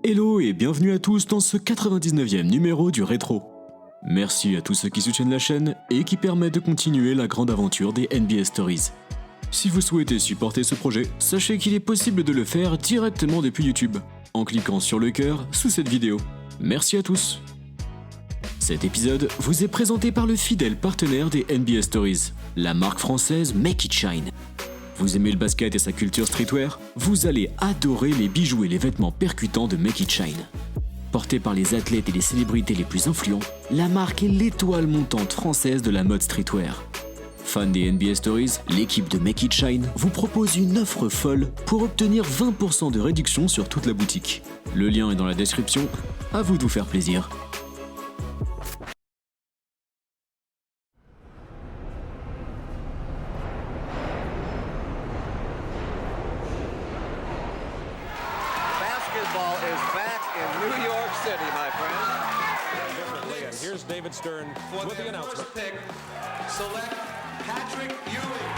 Hello et bienvenue à tous dans ce 99e numéro du Rétro. Merci à tous ceux qui soutiennent la chaîne et qui permettent de continuer la grande aventure des NBA Stories. Si vous souhaitez supporter ce projet, sachez qu'il est possible de le faire directement depuis YouTube, en cliquant sur le cœur sous cette vidéo. Merci à tous. Cet épisode vous est présenté par le fidèle partenaire des NBA Stories, la marque française Make It Shine. Vous aimez le basket et sa culture streetwear? Vous allez adorer les bijoux et les vêtements percutants de Make It Shine. Portée par les athlètes et les célébrités les plus influents, la marque est l'étoile montante française de la mode streetwear. Fan des NBA Stories, l'équipe de Make It Shine vous propose une offre folle pour obtenir 20% de réduction sur toute la boutique. Le lien est dans la description, à vous de vous faire plaisir. Basketball is back in New York City, my friend. And here's David Stern For with the their announcement. first pick, select Patrick Ewing.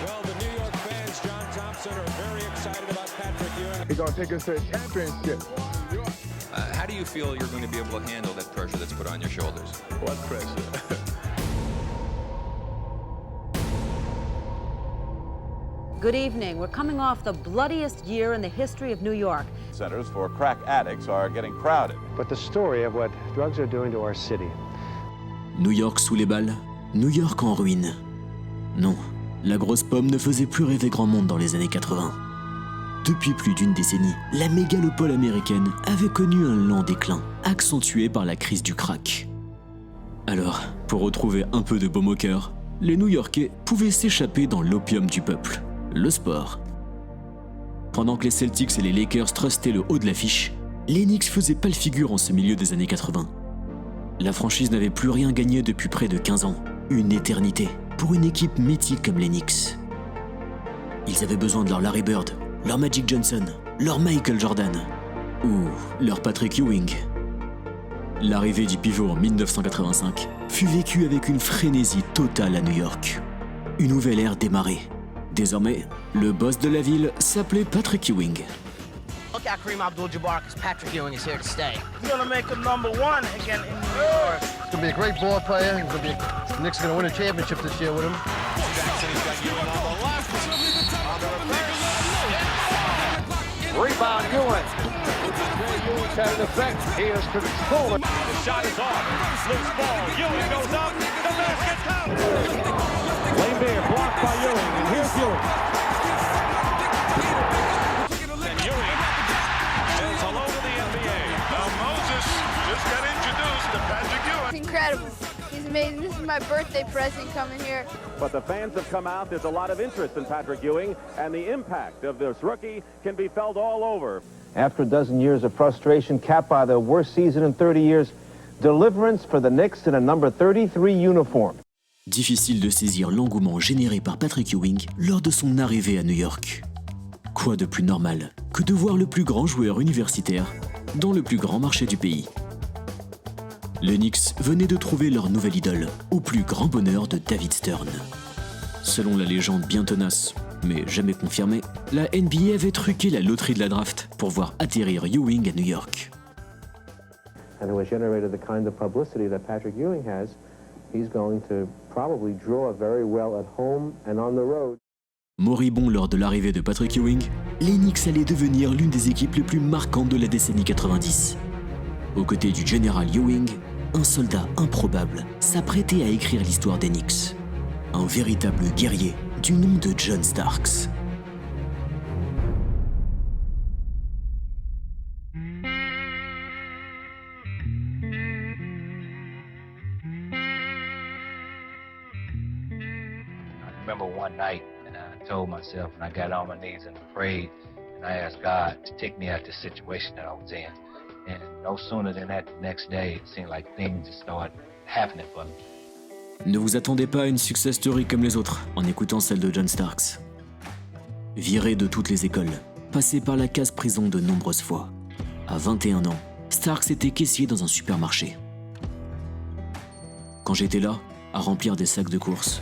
Well, the New York fans, John Thompson, are very excited about Patrick Ewing. He's going to take us to a championship. How do you feel you're going to be able to handle that pressure that's put on your shoulders? What pressure? Good evening. We're coming off the bloodiest year in the history of New York. Centers for crack addicts are getting crowded. But the story of what drugs are doing to our city. New York sous les balles, New York en ruine. Non, la grosse pomme ne faisait plus rêver grand monde dans les années 80. Depuis plus d'une décennie, la mégalopole américaine avait connu un lent déclin, accentué par la crise du crack. Alors, pour retrouver un peu de baume au cœur, les New-Yorkais pouvaient s'échapper dans l'opium du peuple, le sport. Pendant que les Celtics et les Lakers trustaient le haut de l'affiche, les Knicks faisaient pâle figure en ce milieu des années 80. La franchise n'avait plus rien gagné depuis près de 15 ans, une éternité, pour une équipe mythique comme les Knicks. Ils avaient besoin de leur Larry Bird, leur Magic Johnson, leur Michael Jordan, ou leur Patrick Ewing. L'arrivée du pivot en 1985 fut vécue avec une frénésie totale à New York. Une nouvelle ère démarrait. Désormais, le boss de la ville s'appelait Patrick Ewing. Look at Kareem Abdul-Jabbar because Patrick Ewing is here to stay. He's gonna make him number one again in New York. He's going to be a great ball player. He's going to be the Knicks are going to win a championship this year with him. Jackson, he's got Ewing on the left. On the reverse. Rebound Ewing. Ewing's had an effect. He is controlling. The shot is off. Loose ball. Ewing goes up. The basket count. Lane Bear blocked by Ewing. And here's Ewing. And Ewing says hello to the NBA. Now Moses just got introduced to Patrick Ewing. It's incredible. He's amazing. This is my birthday present coming here. But the fans have come out. There's a lot of interest in Patrick Ewing, and the impact of this rookie can be felt all over. After a dozen years of frustration capped by the worst season in 30 years, deliverance for the Knicks in a number 33 uniform. Difficile de saisir l'engouement généré par Patrick Ewing lors de son arrivée à New York. Quoi de plus normal que de voir le plus grand joueur universitaire dans le plus grand marché du pays. Les Knicks venaient de trouver leur nouvelle idole, au plus grand bonheur de David Stern. Selon la légende bien tenace, mais jamais confirmée, la NBA avait truqué la loterie de la draft pour voir atterrir Ewing à New York. And it was generated the kind of publicity that Patrick Ewing has. He's going to probably draw very well at home and on the road. Moribond lors de l'arrivée de Patrick Ewing, les Knicks allaient devenir l'une des équipes les plus marquantes de la décennie 90. Aux côtés du général Ewing, un soldat improbable s'apprêtait à écrire l'histoire des Knicks. Un véritable guerrier du nom de John Starks. I remember one night, and I told myself, and I got on my knees and prayed, and I asked God to take me out of the situation that I was in. And no sooner than that, the next day, it seemed like things just started happening for me. Ne vous attendez pas à une success story comme les autres en écoutant celle de John Starks. Viré de toutes les écoles, passé par la case prison de nombreuses fois. À 21 ans, Starks était caissier dans un supermarché. Quand j'étais là, à remplir des sacs de course.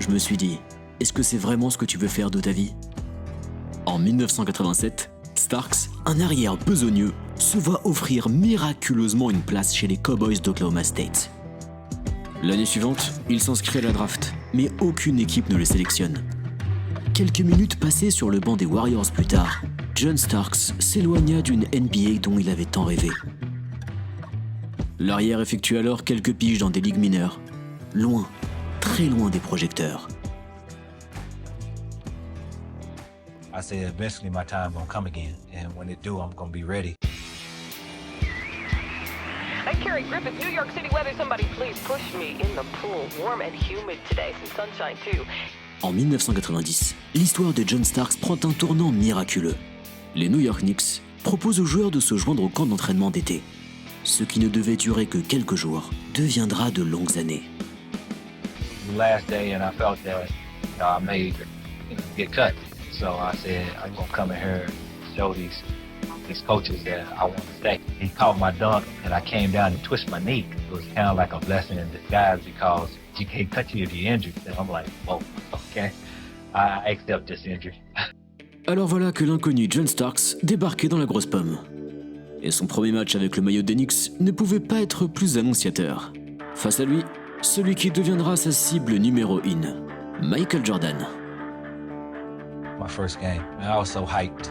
Je me suis dit, est-ce que c'est vraiment ce que tu veux faire de ta vie? En 1987, Starks, un arrière besogneux, se voit offrir miraculeusement une place chez les Cowboys d'Oklahoma State. L'année suivante, il s'inscrit à la draft, mais aucune équipe ne le sélectionne. Quelques minutes passées sur le banc des Warriors plus tard, John Starks s'éloigna d'une NBA dont il avait tant rêvé. L'arrière effectue alors quelques piges dans des ligues mineures, loin, très loin des projecteurs. I said, eventually my time gonna come again, and when it do, I'm gonna be ready. I'm Carrie Griffith, New York City weather. Somebody please push me in the pool. Warm and humid today, some sunshine too. En 1990, l'histoire de John Starks prend un tournant miraculeux. Les New York Knicks proposent aux joueurs de se joindre au camp d'entraînement d'été. Ce qui ne devait durer que quelques jours deviendra de longues années. The last day, and I felt that I may get cut. So I said, I'm gonna come in here and show these coaches that I want to stay. He caught my dunk, and I came down and twisted my knee. It was kind of like a blessing in disguise because you can't cut you if you're injured. And I'm like, whoa, okay, I accept this injury. Alors voilà que l'inconnu John Starks débarquait dans la grosse pomme. Et son premier match avec le maillot des Knicks ne pouvait pas être plus annonciateur. Face à lui, celui qui deviendra sa cible numéro 1, Michael Jordan. My first game, I was so hyped.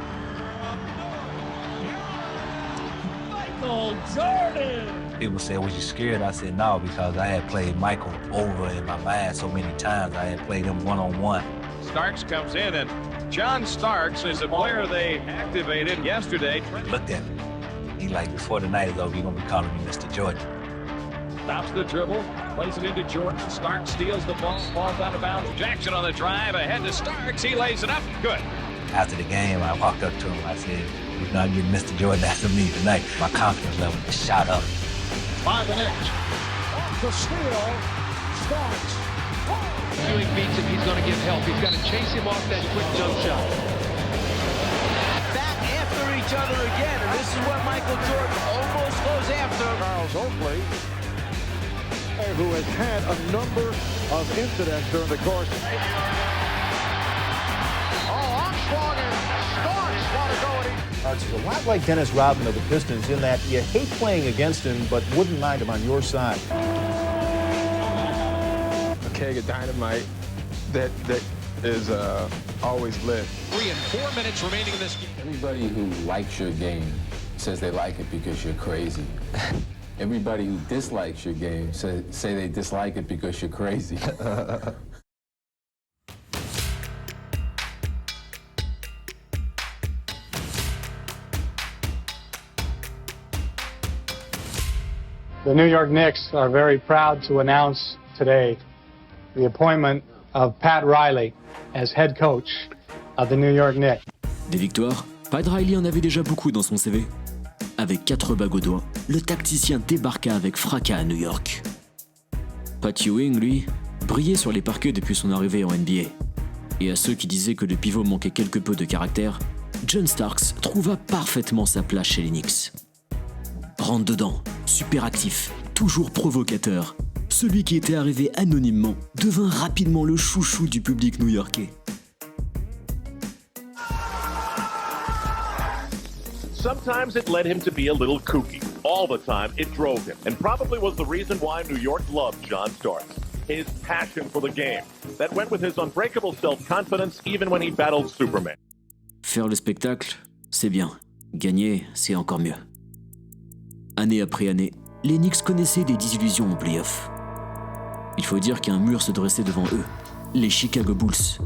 Michael Jordan! People said, was you scared? I said, no, because I had played Michael over in my mind so many times. I had played him one-on-one. Starks comes in, and John Starks is a player they activated yesterday. Looked at me. He like, before the night is over, you're going to be calling me Mr. Jordan. Stops the dribble, plays it into Jordan. Starks steals the ball, falls out of bounds. Jackson on the drive, ahead to Starks. He lays it up. Good. After the game, I walked up to him. I said, you're not getting Mr. Jordan after me tonight. My confidence level just shot up. By the Knicks. Off the steal. Starks. Ewing beats him. He's going to give help. He's got to chase him off that quick jump shot. Back after each other again, and this is what Michael Jordan almost goes after. Charles Oakley, who has had a number of incidents during the course. Oh, Armstrong and Starks want to go at him. Starks is a lot like Dennis Rodman of the Pistons in that you hate playing against him, but wouldn't mind him on your side. A keg of dynamite that is always lit. 3 and 4 minutes remaining in this game. Everybody who likes your game says they like it because you're crazy. Everybody who dislikes your game say they dislike it because you're crazy. The New York Knicks are very proud to announce today the appointment of Pat Riley as head coach of the New York Knicks. Des victoires, Pat Riley en avait déjà beaucoup dans son CV. Avec 4 bagues au doigt, le tacticien débarqua avec fracas à New York. Pat Ewing, lui, brillait sur les parquets depuis son arrivée en NBA. Et à ceux qui disaient que le pivot manquait quelque peu de caractère, John Starks trouva parfaitement sa place chez les Knicks. Rentre dedans, super actif, toujours provocateur, celui qui était arrivé anonymement devint rapidement le chouchou du public new-yorkais. Sometimes it led him to be a little kooky. All the time, it drove him, and probably was the reason why New York loved John Starks. His passion for the game that went with his unbreakable self-confidence even when he battled Superman. Faire le spectacle, c'est bien. Gagner, c'est encore mieux. Année après année, les Knicks connaissaient des désillusions en play-off. Il faut dire qu'un mur se dressait devant eux, les Chicago Bulls.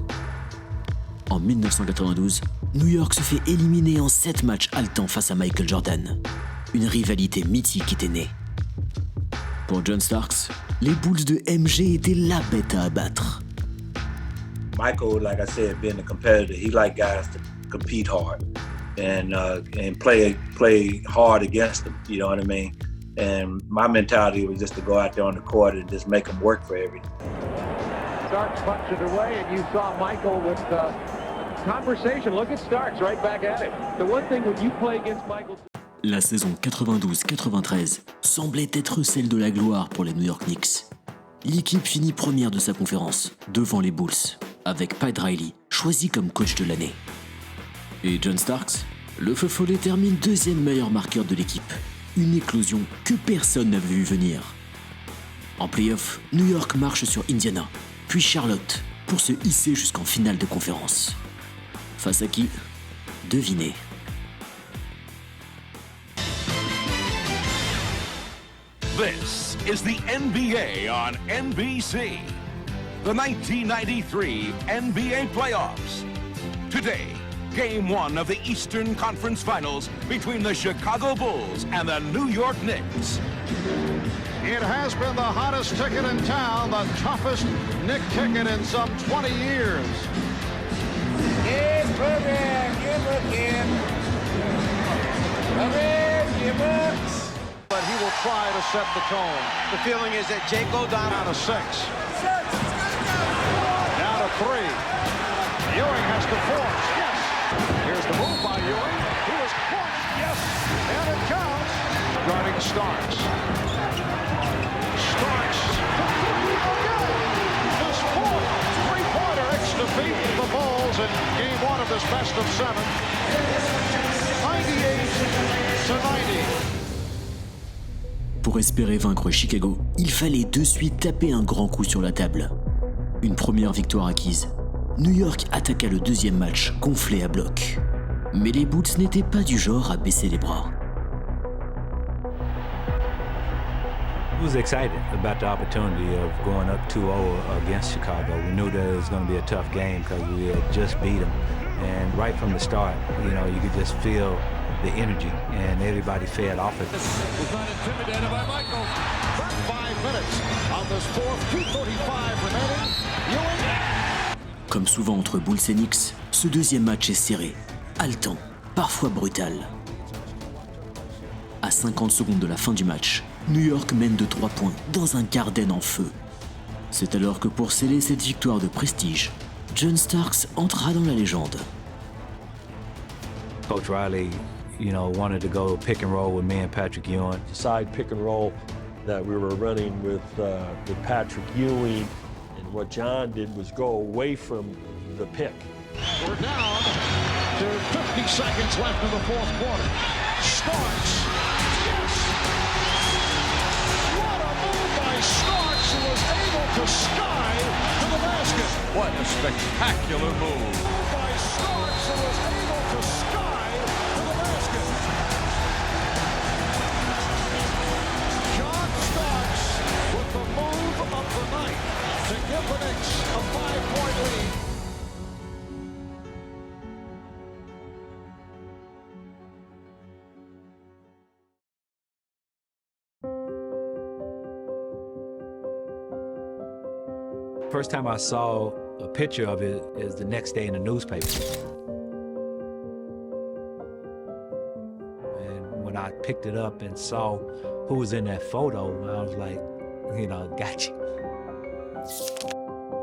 En 1992, New York se fait éliminer en 7 matchs haletants face à Michael Jordan. Une rivalité mythique était née. Pour John Starks, les Bulls de MJ étaient la bête à abattre. Michael, like I said, being a competitor, he liked guys to compete hard and play hard against them. You know what I mean? And my mentality was just to go out there on the court and just make them work for everything. Starks punched it away, and you saw Michael with conversation. Look at Starks right back at him. The one thing when you play against Michael. La saison 92-93 semblait être celle de la gloire pour les New York Knicks. l'équipe finit première de sa conférence, devant les Bulls, avec Pat Riley, choisi comme coach de l'année. Et John Starks, le feu follet termine deuxième meilleur marqueur de l'équipe. Une éclosion que personne n'avait vu venir. En play-off, New York marche sur Indiana, puis Charlotte, pour se hisser jusqu'en finale de conférence. Face à qui? Devinez. This is the NBA on NBC. The 1993 NBA playoffs. Today, Game 1 of the Eastern Conference Finals between the Chicago Bulls and the New York Knicks. It has been the hottest ticket in town, the toughest Knick ticket in some 20 years. Yes, program, give up, kid. Come in, give up. But he will try to set the tone. The feeling is that Jake O'Donnell Now to 6. Now to 3. Ewing has to force. Yes. Here's the move by Ewing. He was caught. Yes. And it counts. Guarding Starks. Starks. His fourth three-pointer defeat the Bulls in Game 1 of this best of 7. 98-90. Pour espérer vaincre Chicago, il fallait de suite taper un grand coup sur la table. Une première victoire acquise. New York attaqua le deuxième match, gonflé à bloc. Mais les Bulls n'étaient pas du genre à baisser les bras. I was excited about the opportunity of going up 2-0 against Chicago. We knew that it was going to be a tough game because we had just beat them. And right from the start, you could just feel the energy, and everybody fed off it. Was not intimidated by Michael. 5 minutes on this fourth, 2:45 remaining. Ewing. Comme souvent entre Bulls et Knicks, ce deuxième match est serré, haletant, parfois brutal. À 50 secondes de la fin du match, New York mène de 3 points dans un Garden en feu. C'est alors que pour sceller cette victoire de prestige, John Starks entra dans la légende. Coach Riley, wanted to go pick and roll with me and Patrick Ewing. Side pick and roll that we were running with Patrick Ewing, and what John did was go away from the pick. We're down to 50 seconds left in the fourth quarter. Starks. Yes. What a move by Starks, who was able to sky to the basket. What a spectacular move. By Starks, who was able to sky to the basket. John Starks with the move of the night to give the Knicks a 5-point lead. First time I saw a picture of it is the next day in the newspaper. And when I picked it up and saw who was in that photo, I was like, gotcha.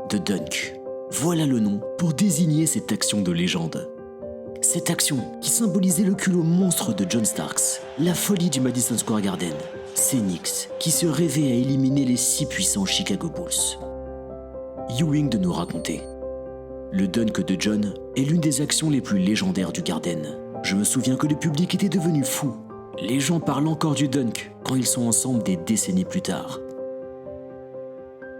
The Dunk. Voilà le nom pour désigner cette action de légende. Cette action qui symbolisait le culot monstre de John Starks, la folie du Madison Square Garden, ces Knicks qui se rêvaient à éliminer les si puissants Chicago Bulls. Ewing de nous raconter. Le dunk de John est l'une des actions les plus légendaires du Garden. Je me souviens que le public était devenu fou. Les gens parlent encore du dunk quand ils sont ensemble des décennies plus tard.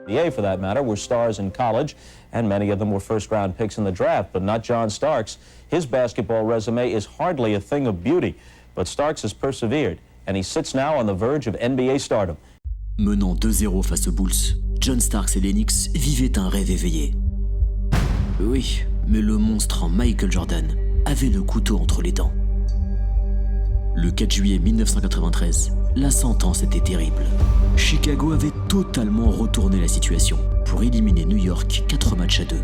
For that matter, were stars in college, and many of them were first-round picks in the draft, but not John Starks. His basketball resume is hardly a thing of beauty, but Starks has persevered, and he sits now on the verge of NBA stardom. Menant 2-0 face aux Bulls, John Starks et les Knicks vivaient un rêve éveillé. Oui, mais le monstre en Michael Jordan avait le couteau entre les dents. Le 4 juillet 1993, la sentence était terrible. Chicago avait totalement retourné la situation pour éliminer New York 4 matchs à 2.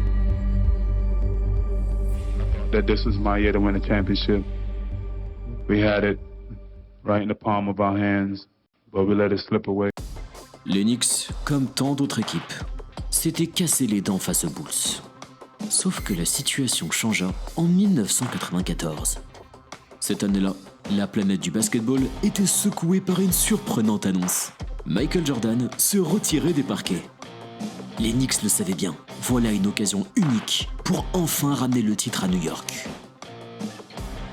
That this was my year to win a championship. We had it right in the palm of our hands, but we let it slip away. Les Knicks, comme tant d'autres équipes, s'étaient cassé les dents face aux Bulls. Sauf que la situation changea en 1994. Cette année-là, la planète du basketball était secouée par une surprenante annonce. Michael Jordan se retirait des parquets. Les Knicks le savaient bien. Voilà une occasion unique pour enfin ramener le titre à New York.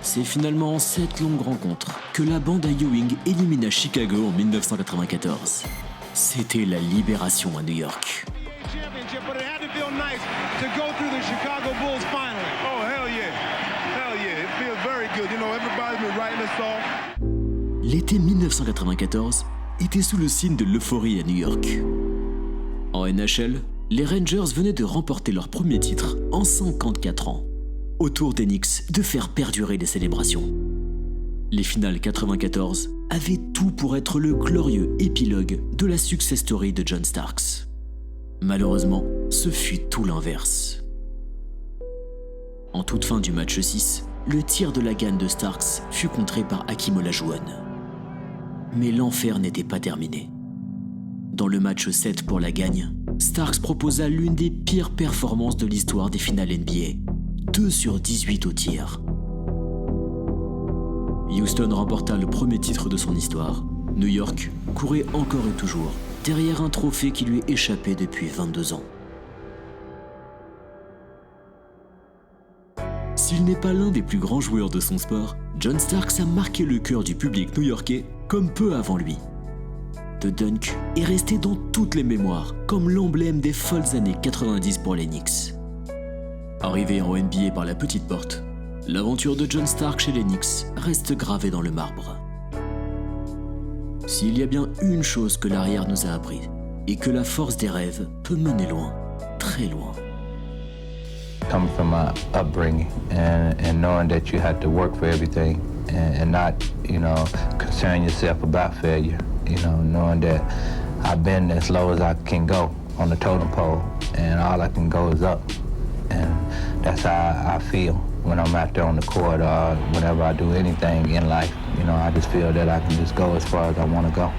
C'est finalement en 7 longues rencontres que la bande à Ewing élimina Chicago en 1994. C'était la libération à New York. L'été 1994 était sous le signe de l'euphorie à New York. En NHL, les Rangers venaient de remporter leur premier titre en 54 ans. Au tour des Knicks de faire perdurer les célébrations. Les finales 94 avaient tout pour être le glorieux épilogue de la success story de John Starks. Malheureusement, ce fut tout l'inverse. En toute fin du match 6, le tir de la gagne de Starks fut contré par Hakeem Olajuwon. Mais l'enfer n'était pas terminé. Dans le match 7 pour la gagne, Starks proposa l'une des pires performances de l'histoire des finales NBA. 2 sur 18 au tir. Houston remporta le premier titre de son histoire. New York courait encore et toujours derrière un trophée qui lui échappait depuis 22 ans. S'il n'est pas l'un des plus grands joueurs de son sport, John Starks a marqué le cœur du public new-yorkais comme peu avant lui. The Dunk est resté dans toutes les mémoires comme l'emblème des folles années 90 pour les Knicks. Arrivé en NBA par la petite porte, l'aventure de John Stark chez les Knicks reste gravée dans le marbre. S'il y a bien une chose que l'arrière nous a appris, et que la force des rêves peut mener loin, très loin. Coming from my upbringing and knowing that you had to work for everything and not, concern yourself about failure, knowing that I've been as low as I can go on the totem pole and all I can go is up. And that's how I feel when I'm out there on the court or whenever I do anything in life. I just feel that I can just go as far as I want to go.